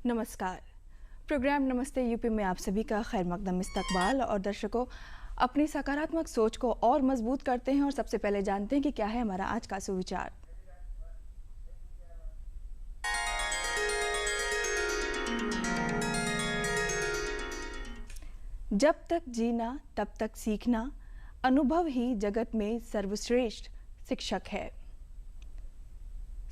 नमस्कार। प्रोग्राम नमस्ते यूपी में आप सभी का खैर मकदम इस्तकबाल। और दर्शकों, अपनी सकारात्मक सोच को और मजबूत करते हैं और सबसे पहले जानते हैं कि क्या है हमारा आज का सुविचार। जब तक जीना तब तक सीखना, अनुभव ही जगत में सर्वश्रेष्ठ शिक्षक है।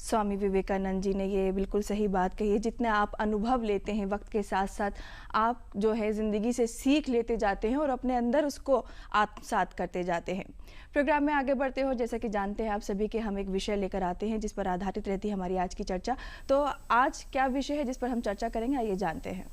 स्वामी विवेकानंद जी ने ये बिल्कुल सही बात कही है। जितने आप अनुभव लेते हैं वक्त के साथ साथ आप जो है ज़िंदगी से सीख लेते जाते हैं और अपने अंदर उसको आत्मसात करते जाते हैं। प्रोग्राम में आगे बढ़ते हो, जैसा कि जानते हैं आप सभी के हम एक विषय लेकर आते हैं जिस पर आधारित रहती है हमारी आज की चर्चा। तो आज क्या विषय है जिस पर हम चर्चा करेंगे, आइए जानते हैं।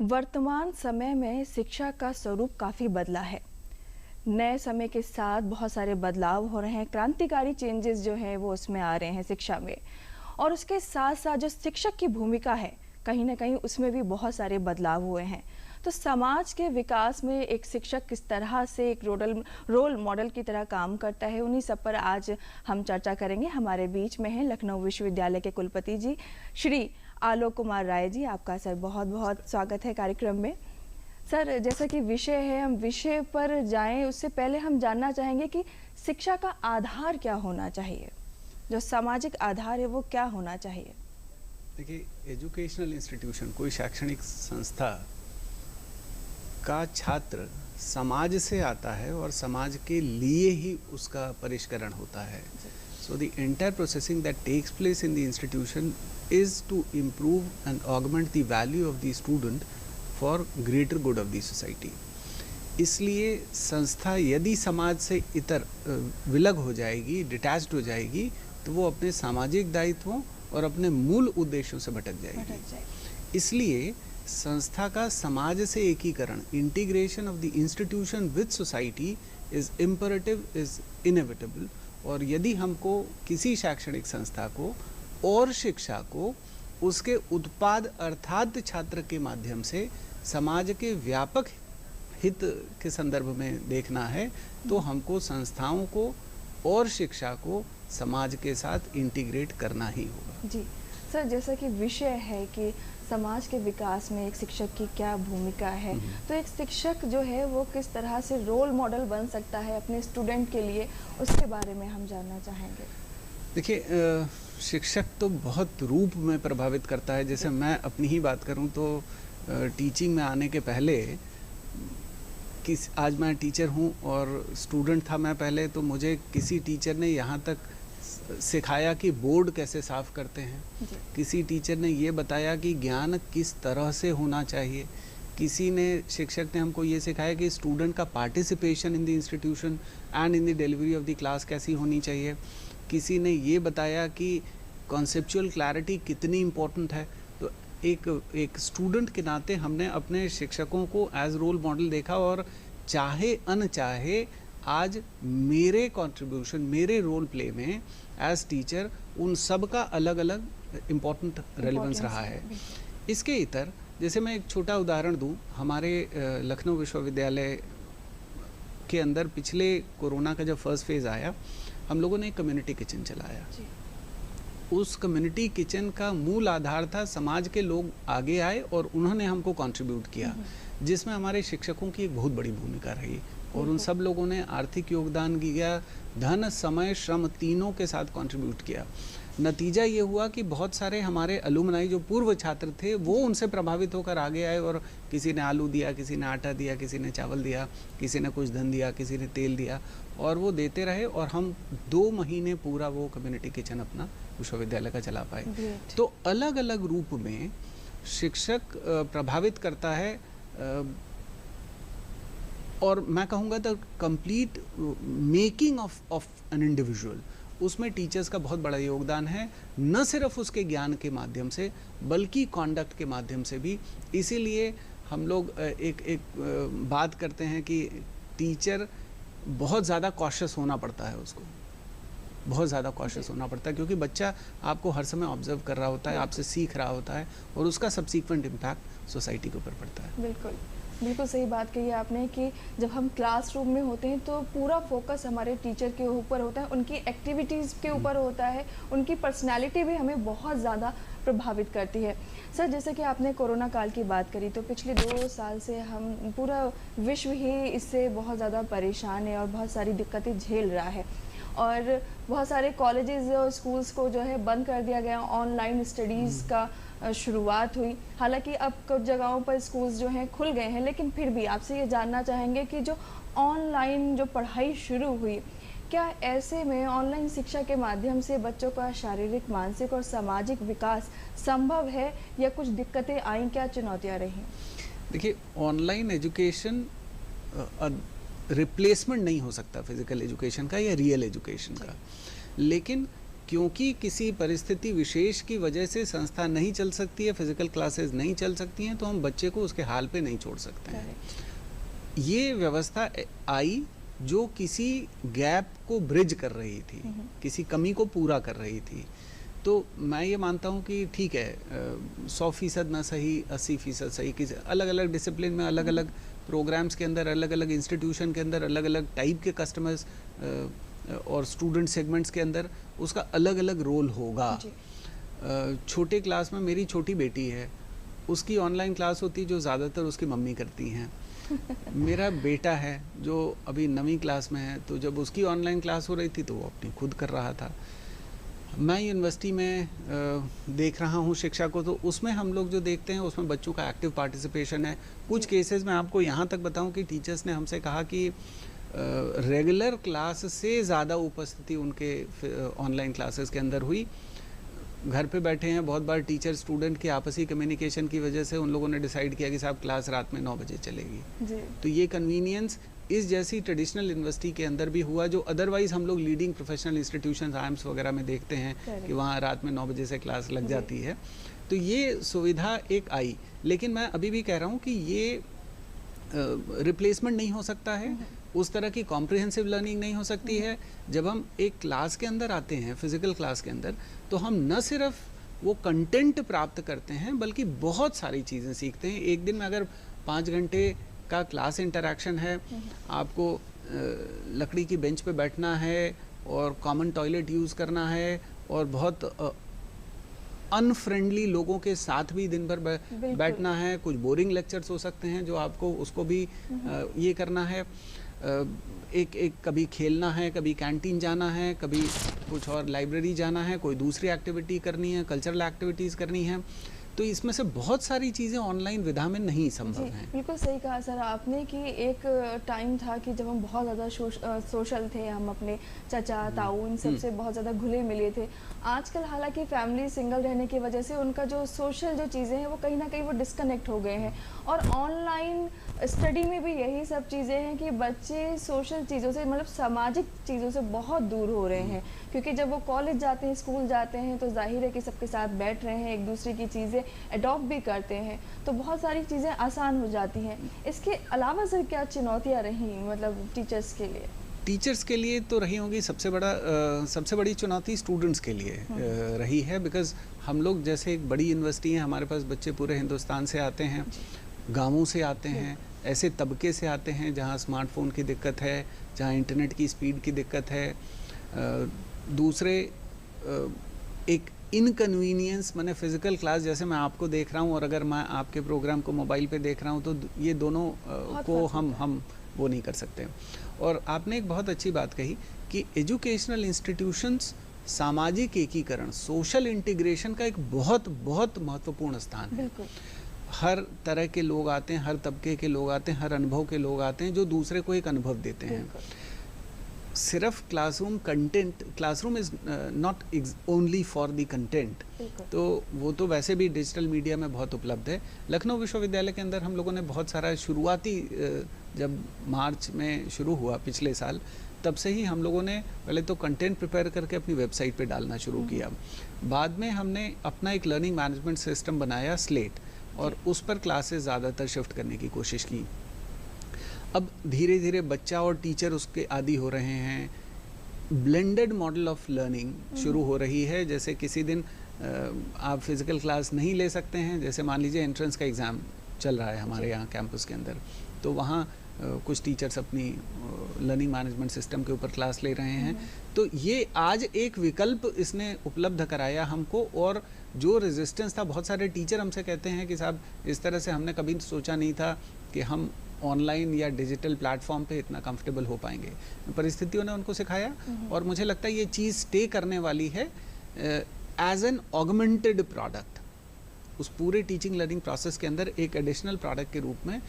वर्तमान समय में शिक्षा का स्वरूप काफ़ी बदला है। नए समय के साथ बहुत सारे बदलाव हो रहे हैं, क्रांतिकारी चेंजेस जो हैं वो उसमें आ रहे हैं शिक्षा में। और उसके साथ साथ जो शिक्षक की भूमिका है, कहीं ना कहीं उसमें भी बहुत सारे बदलाव हुए हैं। तो समाज के विकास में एक शिक्षक किस तरह से एक रोल मॉडल की तरह काम करता है, उन्हीं सब पर आज हम चर्चा करेंगे। हमारे बीच में है लखनऊ विश्वविद्यालय के कुलपति जी श्री आलोक कुमार राय जी। आपका सर बहुत बहुत स्वागत है कार्यक्रम में। सर, जैसा कि विषय है, हम विषय पर जाएं उससे पहले हम जानना चाहेंगे कि शिक्षा का आधार क्या होना चाहिए, जो सामाजिक आधार है वो क्या होना चाहिए। देखिए, एजुकेशनल इंस्टीट्यूशन, कोई शैक्षणिक संस्था का छात्र समाज से आता है और समाज के लिए ही उसका परिष्करण होता है। So the entire processing that takes place in the institution is to improve and augment the value of the student for greater good of the society. इसलिए संस्था यदि समाज से इतर विलग हो जाएगी, डिटैच्ड हो जाएगी, तो वो अपने सामाजिक दायित्वों और अपने मूल उद्देश्यों से भटक जाएगी। इसलिए संस्था का समाज से एकीकरण, integration of the institution with society is imperative, is inevitable. और यदि हमको किसी शैक्षणिक संस्था को और शिक्षा को उसके उत्पाद अर्थात छात्र के माध्यम से समाज के व्यापक हित के संदर्भ में देखना है, तो हमको संस्थाओं को और शिक्षा को समाज के साथ इंटीग्रेट करना ही होगा। जी सर, जैसा कि विषय है कि समाज के विकास में एक शिक्षक की क्या भूमिका है, तो एक शिक्षक जो है वो किस तरह से रोल मॉडल बन सकता है अपने स्टूडेंट के लिए, उसके बारे में हम जानना चाहेंगे। देखिए, शिक्षक तो बहुत रूप में प्रभावित करता है। जैसे मैं अपनी ही बात करूं तो टीचिंग में आने के पहले आज मैं टीचर हूं और स्टूडेंट था मैं पहले, तो मुझे किसी टीचर ने यहाँ तक सिखाया कि बोर्ड कैसे साफ करते हैं, किसी टीचर ने ये बताया कि ज्ञान किस तरह से होना चाहिए, किसी ने शिक्षक ने हमको ये सिखाया कि स्टूडेंट का participation in the institution and in the delivery of the class कैसी होनी चाहिए, किसी ने ये बताया कि कॉन्सेप्चुअल क्लैरिटी कितनी इम्पोर्टेंट है। तो एक स्टूडेंट के नाते हमने अपने शिक्षकों को एज रोल मॉडल देखा और चाहे अनचाहे आज मेरे कंट्रीब्यूशन, मेरे रोल प्ले में एज टीचर उन सब का अलग अलग इम्पोर्टेंट रेलेवेंस रहा है। इसके इतर जैसे मैं एक छोटा उदाहरण दूं, हमारे लखनऊ विश्वविद्यालय के अंदर पिछले कोरोना का जब फर्स्ट फेज़ आया, हम लोगों ने एक कम्युनिटी किचन चलाया। उस कम्युनिटी किचन का मूल आधार था समाज के लोग आगे आए और उन्होंने हमको कंट्रीब्यूट किया, जिसमें हमारे शिक्षकों की एक बहुत बड़ी भूमिका रही और उन सब लोगों ने आर्थिक योगदान किया, धन, समय, श्रम तीनों के साथ कंट्रीब्यूट किया। नतीजा ये हुआ कि बहुत सारे हमारे अलुमनाई जो पूर्व छात्र थे वो उनसे प्रभावित होकर आगे आए और किसी ने आलू दिया, किसी ने आटा दिया, किसी ने चावल दिया, किसी ने कुछ धन दिया, किसी ने तेल दिया, और वो देते रहे और हम 2 महीने पूरा वो कम्युनिटी किचन अपना विश्वविद्यालय का चला पाए। तो अलग अलग रूप में शिक्षक प्रभावित करता है और मैं कहूँगा the complete making of an individual, उसमें टीचर्स का बहुत बड़ा योगदान है, न सिर्फ उसके ज्ञान के माध्यम से बल्कि कॉन्डक्ट के माध्यम से भी। इसीलिए हम लोग एक बात करते हैं कि टीचर बहुत ज़्यादा कॉशियस होना पड़ता है, उसको बहुत ज़्यादा कॉशियस होना पड़ता है, क्योंकि बच्चा आपको हर समय ऑब्जर्व कर रहा होता है, आपसे सीख रहा होता है और उसका सब्सीक्वेंट इम्पैक्ट सोसाइटी के ऊपर पड़ता है। बिल्कुल, बिल्कुल सही बात कही आपने कि जब हम क्लासरूम में होते हैं तो पूरा फोकस हमारे टीचर के ऊपर होता है, उनकी एक्टिविटीज़ के ऊपर होता है, उनकी पर्सनैलिटी भी हमें बहुत ज़्यादा प्रभावित करती है। सर, जैसे कि आपने कोरोना काल की बात करी, तो पिछले 2 साल से हम पूरा विश्व ही इससे बहुत ज़्यादा परेशान है और बहुत सारी दिक्कतें झेल रहा है और बहुत सारे कॉलेजेस और स्कूल्स को जो है बंद कर दिया गया, ऑनलाइन स्टडीज़ का शुरुआत हुई। हालांकि अब कुछ जगहों पर स्कूल्स जो हैं खुल गए हैं, लेकिन फिर भी आपसे ये जानना चाहेंगे कि जो ऑनलाइन जो पढ़ाई शुरू हुई, क्या ऐसे में ऑनलाइन शिक्षा के माध्यम से बच्चों का शारीरिक, मानसिक और सामाजिक विकास संभव है या कुछ दिक्कतें आई, क्या चुनौतियाँ रही? देखिए, ऑनलाइन एजुकेशन रिप्लेसमेंट नहीं हो सकता फिजिकल एजुकेशन का या रियल एजुकेशन का, लेकिन क्योंकि किसी परिस्थिति विशेष की वजह से संस्था नहीं चल सकती है, फिजिकल क्लासेस नहीं चल सकती हैं, तो हम बच्चे को उसके हाल पे नहीं छोड़ सकते हैं। ये व्यवस्था आई जो किसी गैप को ब्रिज कर रही थी, किसी कमी को पूरा कर रही थी। तो मैं ये मानता हूँ कि ठीक है, 100% ना सही, 80% सही, किसी अलग अलग डिसिप्लिन में, अलग अलग प्रोग्राम्स के अंदर, अलग अलग इंस्टीट्यूशन के अंदर, अलग अलग टाइप के कस्टमर्स और स्टूडेंट सेगमेंट्स के अंदर उसका अलग अलग रोल होगा। छोटे क्लास में मेरी छोटी बेटी है, उसकी ऑनलाइन क्लास होती है जो ज़्यादातर उसकी मम्मी करती हैं। मेरा बेटा है जो अभी 9वीं क्लास में है, तो जब उसकी ऑनलाइन क्लास हो रही थी तो वो अपनी खुद कर रहा था। मैं यूनिवर्सिटी में देख रहा हूँ शिक्षा को, तो उसमें हम लोग जो देखते हैं उसमें बच्चों का एक्टिव पार्टिसिपेशन है। कुछ केसेस में आपको यहाँ तक बताऊँ कि टीचर्स ने हमसे कहा कि रेगुलर क्लास से ज़्यादा उपस्थिति उनके ऑनलाइन क्लासेस के अंदर हुई। घर पे बैठे हैं, बहुत बार टीचर स्टूडेंट की आपसी कम्युनिकेशन की वजह से उन लोगों ने डिसाइड किया कि साहब क्लास रात में 9 बजे चलेगी जी। तो ये कन्वीनियंस इस जैसी ट्रेडिशनल यूनिवर्सिटी के अंदर भी हुआ, जो अदरवाइज हम लोग लीडिंग प्रोफेशनल इंस्टीट्यूशन आईएम्स वगैरह में देखते हैं कि वहाँ रात में 9 बजे से क्लास लग जाती है। तो ये सुविधा एक आई, लेकिन मैं अभी भी कह रहा हूँ कि ये रिप्लेसमेंट नहीं हो सकता है, उस तरह की कॉम्प्रिहेंसिव लर्निंग नहीं हो सकती है। जब हम एक क्लास के अंदर आते हैं, फिजिकल क्लास के अंदर, तो हम न सिर्फ वो कंटेंट प्राप्त करते हैं बल्कि बहुत सारी चीज़ें सीखते हैं। एक दिन में अगर 5 घंटे का क्लास इंटरेक्शन है, आपको लकड़ी की बेंच पे बैठना है और कॉमन टॉयलेट यूज़ करना है और बहुत अनफ्रेंडली लोगों के साथ भी दिन भर बैठना है, कुछ बोरिंग लेक्चर्स हो सकते हैं जो आपको उसको भी ये करना है, एक कभी खेलना है, कभी कैंटीन जाना है, कभी कुछ और लाइब्रेरी जाना है, कोई दूसरी एक्टिविटी करनी है, कल्चरल एक्टिविटीज़ करनी है। तो इसमें से बहुत सारी चीज़ें ऑनलाइन विधा में नहीं संभव हैं। बिल्कुल सही कहा सर आपने कि एक टाइम था कि जब हम बहुत ज़्यादा सोशल थे, हम अपने चाचा ताऊ इन सब से बहुत ज़्यादा घुले मिले थे। आजकल हालांकि फैमिली सिंगल रहने की वजह से उनका जो सोशल जो चीज़ें हैं वो कहीं ना कहीं वो डिस्कनेक्ट हो गए हैं, और ऑनलाइन स्टडी में भी यही सब चीज़ें हैं कि बच्चे सोशल चीज़ों से, मतलब सामाजिक चीज़ों से बहुत दूर हो रहे हैं, क्योंकि जब वो कॉलेज जाते हैं, स्कूल जाते हैं, तो जाहिर है कि सबके साथ बैठ रहे हैं, एक दूसरे की चीज़ें अडॉप्ट भी करते हैं, तो बहुत सारी चीज़ें आसान हो जाती हैं। इसके अलावा सर क्या चुनौतियाँ रही मतलब टीचर्स के लिए? टीचर्स के लिए तो रही होंगी, सबसे बड़ी चुनौती स्टूडेंट्स के लिए रही है, बिकॉज़ हम लोग जैसे एक बड़ी यूनिवर्सिटी है, हमारे पास बच्चे पूरे हिंदुस्तान से आते हैं, गाँवों से आते हैं, ऐसे तबके से आते हैं जहाँ स्मार्टफोन की दिक्कत है, जहाँ इंटरनेट की स्पीड की दिक्कत है, दूसरे एक इनकन्वीनियंस, मैंने फिज़िकल क्लास जैसे मैं आपको देख रहा हूँ और अगर मैं आपके प्रोग्राम को मोबाइल पे देख रहा हूँ, तो ये दोनों को हम वो नहीं कर सकते। और आपने एक बहुत अच्छी बात कही कि एजुकेशनल इंस्टीट्यूशंस सामाजिक एकीकरण, सोशल इंटीग्रेशन का एक बहुत बहुत महत्वपूर्ण स्थान है। हर तरह के लोग आते हैं, हर तबके के लोग आते हैं, हर अनुभव के लोग आते हैं जो दूसरे को एक अनुभव देते हैं। सिर्फ classroom is not only for the content, तो वो तो वैसे भी डिजिटल मीडिया में बहुत उपलब्ध है। लखनऊ विश्वविद्यालय के अंदर हम लोगों ने बहुत सारा शुरुआती, जब मार्च में शुरू हुआ पिछले साल, तब से ही हम लोगों ने पहले तो कंटेंट प्रिपेयर करके अपनी वेबसाइट पे डालना शुरू किया। बाद में हमने अपना एक लर्निंग मैनेजमेंट सिस्टम बनाया स्लेट, और उस पर क्लासेस ज़्यादातर शिफ्ट करने की कोशिश की। अब धीरे धीरे बच्चा और टीचर उसके आदी हो रहे हैं। ब्लेंडेड मॉडल ऑफ लर्निंग शुरू हो रही है। जैसे किसी दिन आप फिज़िकल क्लास नहीं ले सकते हैं, जैसे मान लीजिए एंट्रेंस का एग्ज़ाम चल रहा है हमारे यहाँ कैंपस के अंदर, तो वहाँ कुछ टीचर्स अपनी लर्निंग मैनेजमेंट सिस्टम के ऊपर क्लास ले रहे हैं। तो ये आज एक विकल्प इसने उपलब्ध कराया हमको। और जो रेजिस्टेंस था, बहुत सारे टीचर हमसे कहते हैं कि साहब इस तरह से हमने कभी सोचा नहीं था कि हम ऑनलाइन या डिजिटल प्लेटफॉर्म पे इतना कंफर्टेबल हो पाएंगे। परिस्थितियों ने उनको सिखाया, और मुझे लगता है ये चीज़ स्टे करने वाली है एज एन ऑगमेंटेड प्रोडक्ट। उस पूरे टीचिंग लर्निंग प्रोसेस के अंदर एक एडिशनल प्रोडक्ट के रूप में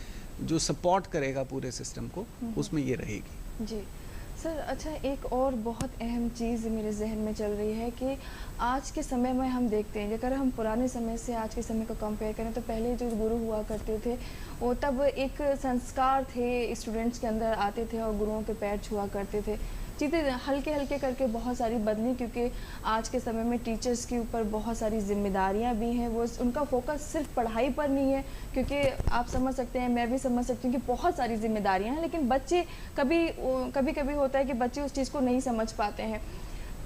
जो सपोर्ट करेगा पूरे सिस्टम को, उसमें ये रहेगी। जी सर, अच्छा एक और बहुत अहम चीज़ मेरे जहन में चल रही है कि आज के समय में हम देखते हैं, अगर हम पुराने समय से आज के समय को कंपेयर करें तो पहले जो गुरु हुआ करते थे वो तब एक संस्कार थे, स्टूडेंट्स के अंदर आते थे और गुरुओं के पैर छुआ करते थे। चीज़ें हल्के हल्के करके बहुत सारी बदली, क्योंकि आज के समय में टीचर्स के ऊपर बहुत सारी जिम्मेदारियां भी हैं। वो उनका फोकस सिर्फ पढ़ाई पर नहीं है, क्योंकि आप समझ सकते हैं, मैं भी समझ सकती हूँ कि बहुत सारी जिम्मेदारियां हैं, लेकिन बच्चे कभी होता है कि बच्चे उस चीज़ को नहीं समझ पाते हैं।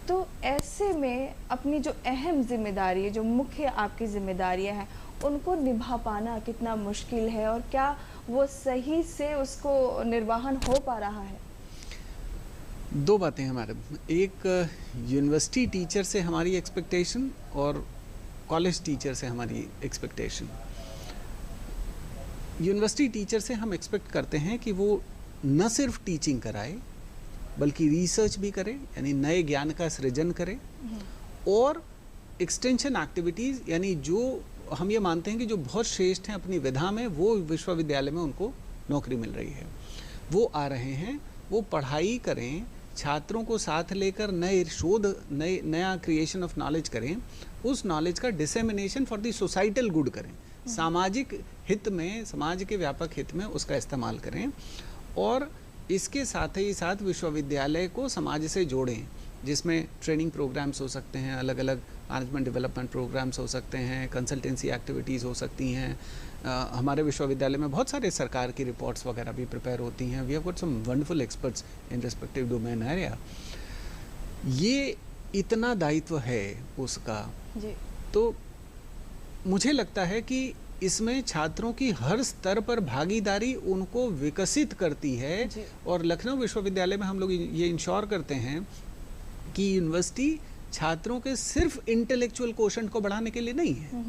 तो ऐसे में अपनी जो अहम जिम्मेदारी है, जो मुख्य आपकी जिम्मेदारियाँ हैं, उनको निभा पाना कितना मुश्किल है, और क्या वो सही से उसको निर्वाहन हो पा रहा है? दो बातें हमारे, एक यूनिवर्सिटी टीचर से हमारी एक्सपेक्टेशन और कॉलेज टीचर से हमारी एक्सपेक्टेशन। यूनिवर्सिटी टीचर से हम एक्सपेक्ट करते हैं कि वो न सिर्फ टीचिंग कराए बल्कि रिसर्च भी करे, यानी नए ज्ञान का सृजन करे, और एक्सटेंशन एक्टिविटीज़, यानी जो हम ये मानते हैं कि जो बहुत श्रेष्ठ हैं अपनी विधा में, वो विश्वविद्यालय में उनको नौकरी मिल रही है, वो आ रहे हैं, वो पढ़ाई करें, छात्रों को साथ लेकर नए शोध, नया क्रिएशन ऑफ नॉलेज करें, उस नॉलेज का dissemination for the societal good करें, सामाजिक हित में, समाज के व्यापक हित में उसका इस्तेमाल करें, और इसके साथ ही साथ विश्वविद्यालय को समाज से जोड़ें, जिसमें ट्रेनिंग प्रोग्राम्स हो सकते हैं, अलग अलग मैनेजमेंट डेवलपमेंट प्रोग्राम्स हो सकते हैं, कंसल्टेंसी एक्टिविटीज़ हो सकती हैं। हमारे विश्वविद्यालय में बहुत सारे सरकार की रिपोर्ट्स वगैरह भी प्रिपेयर होती हैं। We have got some wonderful experts in respective domain area. ये इतना दायित्व है उसका जी। तो मुझे लगता है कि इसमें छात्रों की हर स्तर पर भागीदारी उनको विकसित करती है। और लखनऊ विश्वविद्यालय में हम लोग ये इंश्योर करते हैं कि यूनिवर्सिटी छात्रों के सिर्फ इंटेलेक्चुअल कोशंट को बढ़ाने के लिए नहीं है,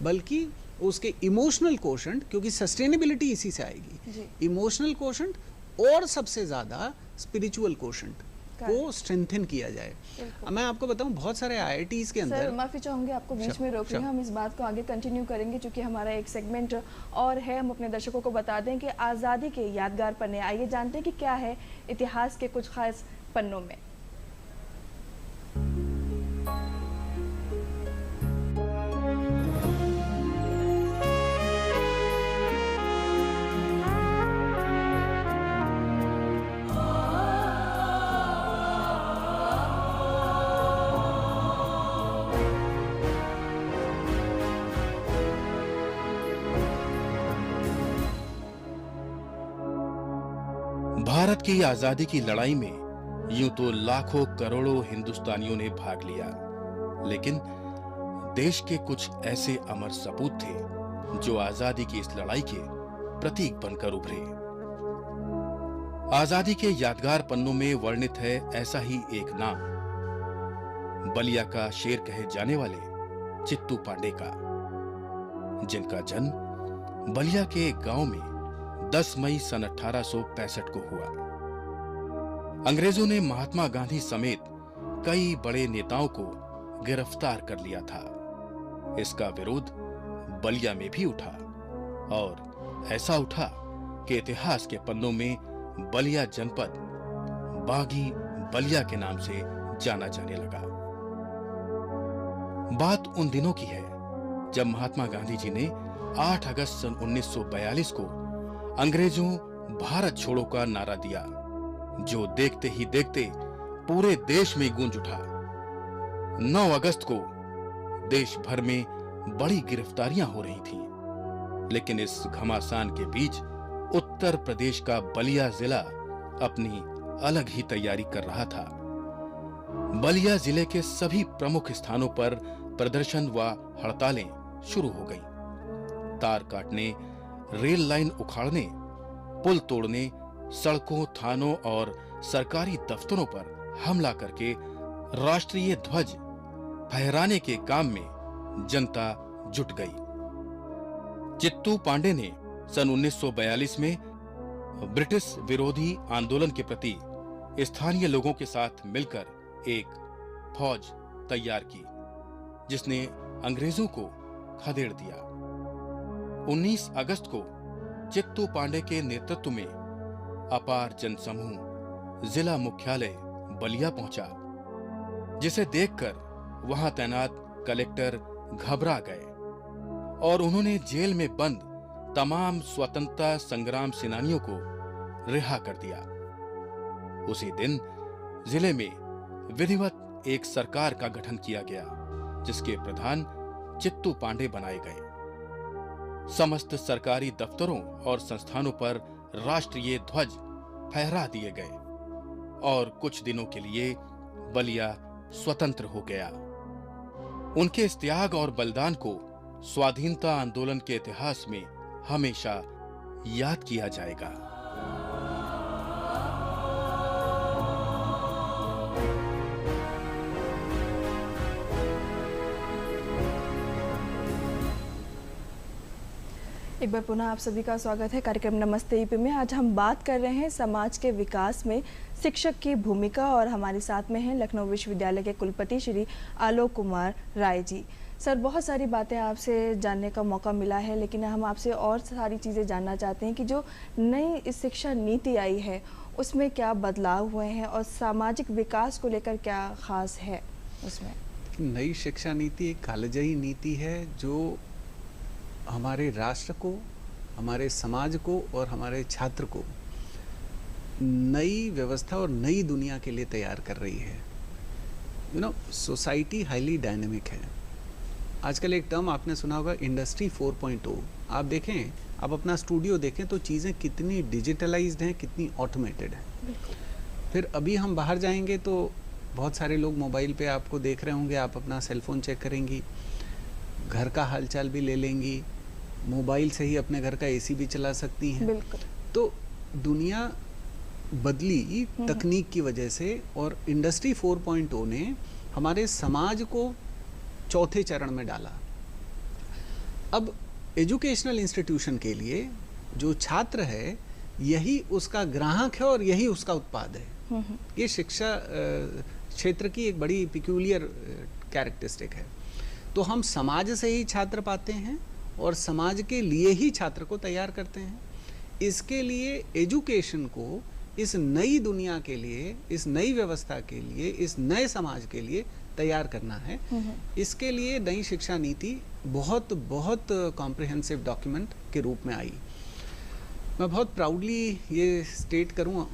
बल्कि उसके इमोशनल कोशंट, क्योंकि सस्टेनेबिलिटी इसी से आएगी, इमोशनल कोशंट और सबसे ज़्यादा स्पिरिचुअल कोशंट को स्ट्रेंथन किया जाए। मैं आपको बताऊं, बहुत सारे IITs के अंदर, सर माफ़ी चाहूँगी आपको बीच में रोक रही हूँ, हम इस बात को आगे कंटिन्यू करेंगे क्योंकि हमारा एक सेगमेंट और है। हम अपने दर्शकों को बता दें कि आज़ादी के यादगार पन्ने, आइए जानते हैं कि क्या है इतिहास के कुछ खास पन्नों में। भारत की आजादी की लड़ाई में यूं तो लाखों करोड़ों हिंदुस्तानियों ने भाग लिया, लेकिन देश के कुछ ऐसे अमर सपूत थे जो आजादी की इस लड़ाई के प्रतीक बनकर उभरे। आजादी के यादगार पन्नों में वर्णित है ऐसा ही एक नाम, बलिया का शेर कहे जाने वाले चित्तू पांडे का, जिनका जन्म बलिया के एक गांव में 10 मई सन 1865 को हुआ। अंग्रेजों ने महात्मा गांधी समेत कई बड़े नेताओं को गिरफ्तार कर लिया था। इसका विरोध बलिया में भी उठा, और ऐसा उठा कि इतिहास के पन्नों में बलिया जनपद बागी बलिया के नाम से जाना जाने लगा। बात उन दिनों की है जब महात्मा गांधी जी ने 8 अगस्त सन 1942 को अंग्रेजों भारत छोड़ो का नारा दिया जो देखते ही देखते पूरे देश में गूंज उठा। 9 अगस्त को देश भर में बड़ी गिरफ्तारियां हो रही थीं, लेकिन इस घमासान के बीच उत्तर प्रदेश का बलिया जिला अपनी अलग ही तैयारी कर रहा था। बलिया जिले के सभी प्रमुख स्थानों पर प्रदर्शन व हड़तालें शुरू हो गईं। तार काटने, रेल लाइन उखाड़ने, पुल तोड़ने, सड़कों, थानों और सरकारी दफ्तरों पर हमला करके राष्ट्रीय ध्वज फहराने के काम में जनता जुट गई। चित्तू पांडे ने सन 1942 में ब्रिटिश विरोधी आंदोलन के प्रति स्थानीय लोगों के साथ मिलकर एक फौज तैयार की, जिसने अंग्रेजों को खदेड़ दिया। 19 अगस्त को चित्तू पांडे के नेतृत्व में अपार जनसमूह जिला मुख्यालय बलिया पहुंचा, जिसे देखकर वहां तैनात कलेक्टर घबरा गए और उन्होंने जेल में बंद तमाम स्वतंत्रता संग्राम सेनानियों को रिहा कर दिया। उसी दिन जिले में विधिवत एक सरकार का गठन किया गया, जिसके प्रधान चित्तू पांडे बनाए गए। समस्त सरकारी दफ्तरों और संस्थानों पर राष्ट्रीय ध्वज फहरा दिए गए और कुछ दिनों के लिए बलिया स्वतंत्र हो गया। उनके इस त्याग और बलिदान को स्वाधीनता आंदोलन के इतिहास में हमेशा याद किया जाएगा। एक बार पुनः आप सभी का स्वागत है कार्यक्रम नमस्ते यूपी में। आज हम बात कर रहे हैं समाज के विकास में शिक्षक की भूमिका और हमारे साथ में हैं लखनऊ विश्वविद्यालय के कुलपति श्री आलोक कुमार राय जी। सर, बहुत सारी बातें आपसे जानने का मौका मिला है, लेकिन हम आपसे और सारी चीज़ें जानना चाहते हैं कि जो नई शिक्षा नीति आई है उसमें क्या बदलाव हुए हैं और सामाजिक विकास को लेकर क्या खास है उसमें। नई शिक्षा नीति एक कालजयी नीति है जो हमारे राष्ट्र को, हमारे समाज को और हमारे छात्र को नई व्यवस्था और नई दुनिया के लिए तैयार कर रही है। सोसाइटी हाईली डायनेमिक है। आजकल एक टर्म आपने सुना होगा, इंडस्ट्री 4.0। आप देखें, आप अपना स्टूडियो देखें तो चीज़ें कितनी डिजिटलाइज्ड हैं, कितनी ऑटोमेटेड हैं। फिर अभी हम बाहर जाएंगे तो बहुत सारे लोग मोबाइल पे आपको देख रहे होंगे, आप अपना सेलफोन चेक करेंगी, घर का हालचाल भी ले लेंगी, मोबाइल से ही अपने घर का एसी भी चला सकती हैं। बिल्कुल। तो दुनिया बदली तकनीक की वजह से, और इंडस्ट्री 4.0 ने हमारे समाज को चौथे चरण में डाला। अब एजुकेशनल इंस्टीट्यूशन के लिए जो छात्र है यही उसका ग्राहक है और यही उसका उत्पाद है। ये शिक्षा क्षेत्र की एक बड़ी पिक्यूलियर कैरेक्टरिस्टिक है। तो हम समाज से ही छात्र पाते हैं और समाज के लिए ही छात्र को तैयार करते हैं। इसके लिए एजुकेशन को इस नई दुनिया के लिए, इस नई व्यवस्था के लिए, इस नए समाज के लिए तैयार करना है। इसके लिए नई शिक्षा नीति बहुत बहुत कॉम्प्रिहेंसिव डॉक्यूमेंट के रूप में आई। मैं बहुत प्राउडली ये स्टेट करूं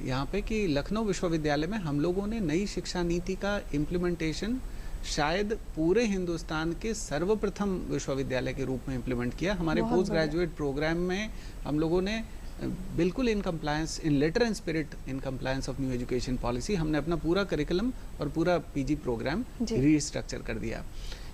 यहाँ पे कि लखनऊ विश्वविद्यालय में हम लोगों ने नई शिक्षा नीति का इम्प्लीमेंटेशन शायद पूरे हिंदुस्तान के सर्वप्रथम विश्वविद्यालय के रूप में इम्प्लीमेंट किया। हमारे पोस्ट ग्रेजुएट प्रोग्राम में हम लोगों ने बिल्कुल in compliance, in letter and spirit, in compliance of new education policy, हमने अपना पूरा करिकुलम और पूरा पीजी प्रोग्राम रीस्ट्रक्चर कर दिया।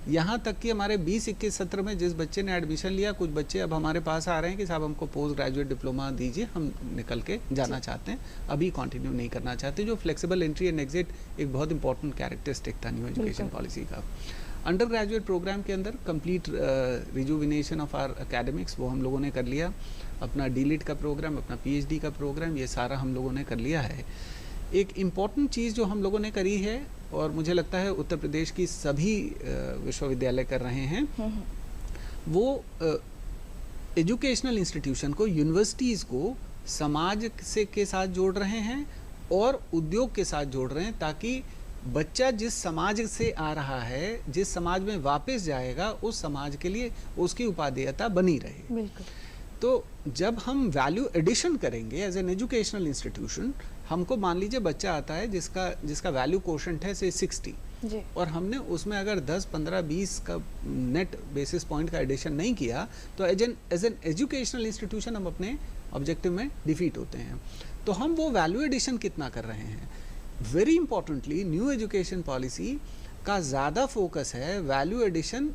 यहाँ तक कि हमारे 20-21 सत्र में जिस बच्चे ने एडमिशन लिया, कुछ बच्चे अब हमारे पास आ रहे हैं कि साहब हमको पोस्ट ग्रेजुएट डिप्लोमा दीजिए, हम निकल के जाना चाहते हैं, अभी कंटिन्यू नहीं करना चाहते। जो फ्लेक्सिबल एंट्री एंड एग्जिट एक बहुत इंपॉर्टेंट कैरेक्टरिस्टिक था न्यू एजुकेशन पॉलिसी का। अंडर ग्रेजुएट प्रोग्राम के अंदर complete rejuvenation of our academics वो हम लोगों ने कर लिया। अपना डीलिट का प्रोग्राम, अपना पीएचडी का प्रोग्राम, ये सारा हम लोगों ने कर लिया है। एक इम्पॉर्टेंट चीज़ जो हम लोगों ने करी है और मुझे लगता है उत्तर प्रदेश की सभी विश्वविद्यालय कर रहे हैं, वो एजुकेशनल इंस्टीट्यूशन को, यूनिवर्सिटीज़ को समाज से के साथ जोड़ रहे हैं और उद्योग के साथ जोड़ रहे हैं, ताकि बच्चा जिस समाज से आ रहा है, जिस समाज में वापस जाएगा, उस समाज के लिए उसकी उपादेयता बनी रहे। बिल्कुल। तो जब हम वैल्यू एडिशन करेंगे एज एन एजुकेशनल इंस्टीट्यूशन, हमको मान लीजिए बच्चा आता है जिसका वैल्यू कोशेंट है से 60 जी। और हमने उसमें अगर 10, 15, 20 का नेट बेसिस पॉइंट का एडिशन नहीं किया तो एज एन एजुकेशनल इंस्टीट्यूशन हम अपने ऑब्जेक्टिव में डिफीट होते हैं। तो हम वो वैल्यू एडिशन कितना कर रहे हैं। Very importantly new education policy का ज़्यादा फोकस है value addition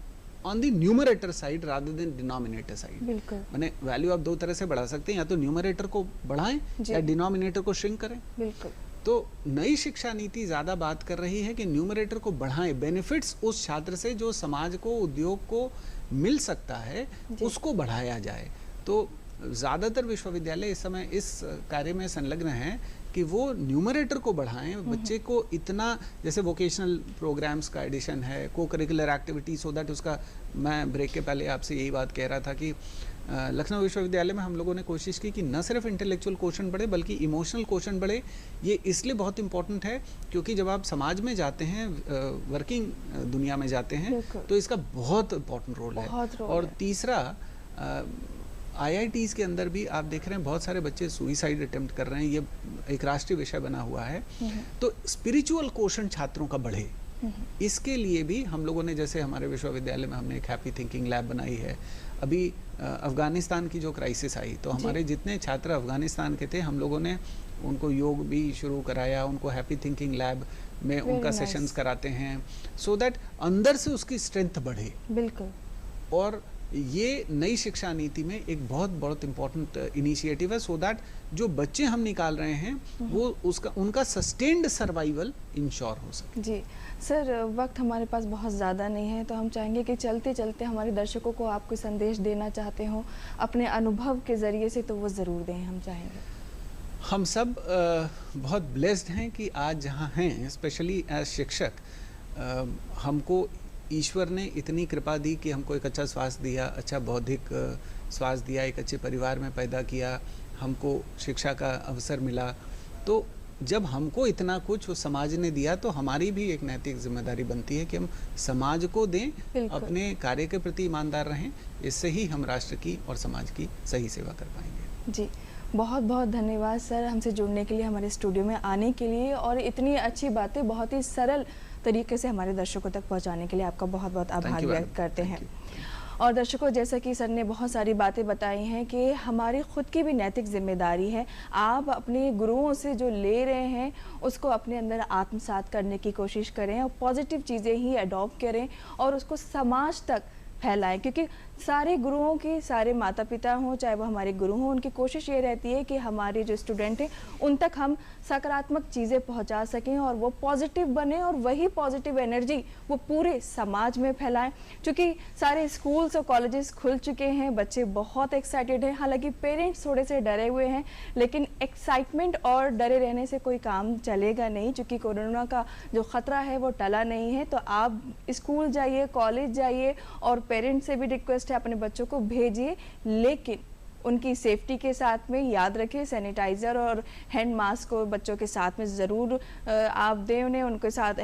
on the numerator side rather than denominator side. बिल्कुल। माने वैल्यू आप दो तरह से बढ़ा सकते हैं, या तो न्यूमरेटर को बढ़ाएं या डिनोमिनेटर को श्रिंक करें। बिल्कुल। तो नई शिक्षा नीति ज़्यादा बात कर रही है कि न्यूमरेटर को बढ़ाएं, बेनिफिट्स उस छात्र से जो समाज को, उद्योग को मिल सकता है उसको बढ़ाया जाए। तो ज़्यादातर विश्वविद्यालय इस समय इस कार्य में संलग्न हैं कि वो न्यूमरेटर को बढ़ाएं, बच्चे को इतना, जैसे वोकेशनल प्रोग्राम्स का एडिशन है, को करिकुलर एक्टिविटी, सो दैट उसका, मैं ब्रेक के पहले आपसे यही बात कह रहा था कि लखनऊ विश्वविद्यालय में हम लोगों ने कोशिश की कि न सिर्फ इंटेलेक्चुअल क्वोशंट बढ़े बल्कि इमोशनल क्वोशंट बढ़े। ये इसलिए बहुत इंपॉर्टेंट है क्योंकि जब आप समाज में जाते हैं, वर्किंग दुनिया में जाते हैं, तो इसका बहुत इंपॉर्टेंट रोल है। और तीसरा, IITs के अंदर भी आप देख रहे हैं बहुत सारे बच्चे सुइसाइड अटेम्प्ट कर रहे हैं, ये एक राष्ट्रीय विषय बना हुआ है। तो स्पिरिचुअल क्वोशंट छात्रों का बढ़े, इसके लिए भी हम लोगों ने, जैसे हमारे विश्वविद्यालय में हमने एक हैप्पी थिंकिंग लैब बनाई है। अभी अफगानिस्तान की जो क्राइसिस आई तो हमारे जितने छात्र अफगानिस्तान के थे, हम लोगों ने उनको योग भी शुरू कराया, उनको हैप्पी थिंकिंग लैब में उनका सेशंस कराते हैं, सो दैट अंदर से उसकी स्ट्रेंथ बढ़े। बिल्कुल। और ये नई शिक्षा नीति में एक बहुत इम्पोर्टेंट इनिशिएटिव है, सो दैट जो बच्चे हम निकाल रहे हैं वो उनका सस्टेन्ड सर्वाइवल इंश्योर हो सके। जी सर, वक्त हमारे पास बहुत ज़्यादा नहीं है, तो हम चाहेंगे कि चलते चलते हमारे दर्शकों को आप कोई संदेश देना चाहते हो अपने अनुभव के ज़रिए से, तो वो ज़रूर दें, हम चाहेंगे। हम सब बहुत ब्लेस्ड हैं कि आज जहाँ हैं, स्पेशली एज शिक्षक, हमको ईश्वर ने इतनी कृपा दी कि हमको एक अच्छा स्वास्थ्य दिया, अच्छा बौद्धिक स्वास्थ्य दिया, एक अच्छे परिवार में पैदा किया, हमको शिक्षा का अवसर मिला। तो जब हमको इतना कुछ उस समाज ने दिया तो हमारी भी एक नैतिक जिम्मेदारी बनती है कि हम समाज को दें, अपने कार्य के प्रति ईमानदार रहें। इससे ही हम राष्ट्र की और समाज की सही सेवा कर पाएंगे। जी, बहुत बहुत धन्यवाद सर, हमसे जुड़ने के लिए, हमारे स्टूडियो में आने के लिए, और इतनी अच्छी बातें बहुत ही सरल तरीके से हमारे दर्शकों तक पहुंचाने के लिए आपका बहुत बहुत आभार व्यक्त करते हैं। और दर्शकों, जैसा कि सर ने बहुत सारी बातें बताई हैं कि हमारी खुद की भी नैतिक जिम्मेदारी है, आप अपने गुरुओं से जो ले रहे हैं उसको अपने अंदर आत्मसात करने की कोशिश करें और पॉजिटिव चीज़ें ही अडॉप्ट करें और उसको समाज तक फैलाएं, क्योंकि सारे गुरुओं की, सारे माता पिता हों चाहे वो हमारे गुरु हों, उनकी कोशिश ये रहती है कि हमारे जो स्टूडेंट हैं उन तक हम सकारात्मक चीज़ें पहुंचा सकें और वो पॉजिटिव बने और वही पॉजिटिव एनर्जी वो पूरे समाज में फैलाएं। क्योंकि सारे स्कूल्स और कॉलेजेस खुल चुके हैं, बच्चे बहुत एक्साइटेड हैं, हालांकि पेरेंट्स थोड़े से डरे हुए हैं, लेकिन एक्साइटमेंट और डरे रहने से कोई काम चलेगा नहीं, क्योंकि कोरोना का जो ख़तरा है वो टला नहीं है। तो आप स्कूल जाइए, कॉलेज जाइए और पेरेंट्स से भी रिक्वेस्ट है अपने बच्चों को भेजिए, लेकिन उनकी सेफ्टी के साथ में याद रखें, सैनिटाइज़र और हैंड मास्क को बच्चों के साथ में ज़रूर आप दें उन्हें, उनके साथ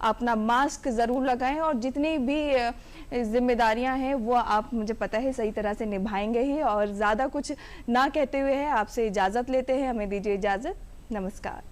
अपना मास्क ज़रूर लगाएं और जितनी भी जिम्मेदारियां हैं वो आप, मुझे पता है, सही तरह से निभाएंगे ही। और ज़्यादा कुछ ना कहते हुए है आपसे इजाज़त लेते हैं, हमें दीजिए इजाज़त, नमस्कार।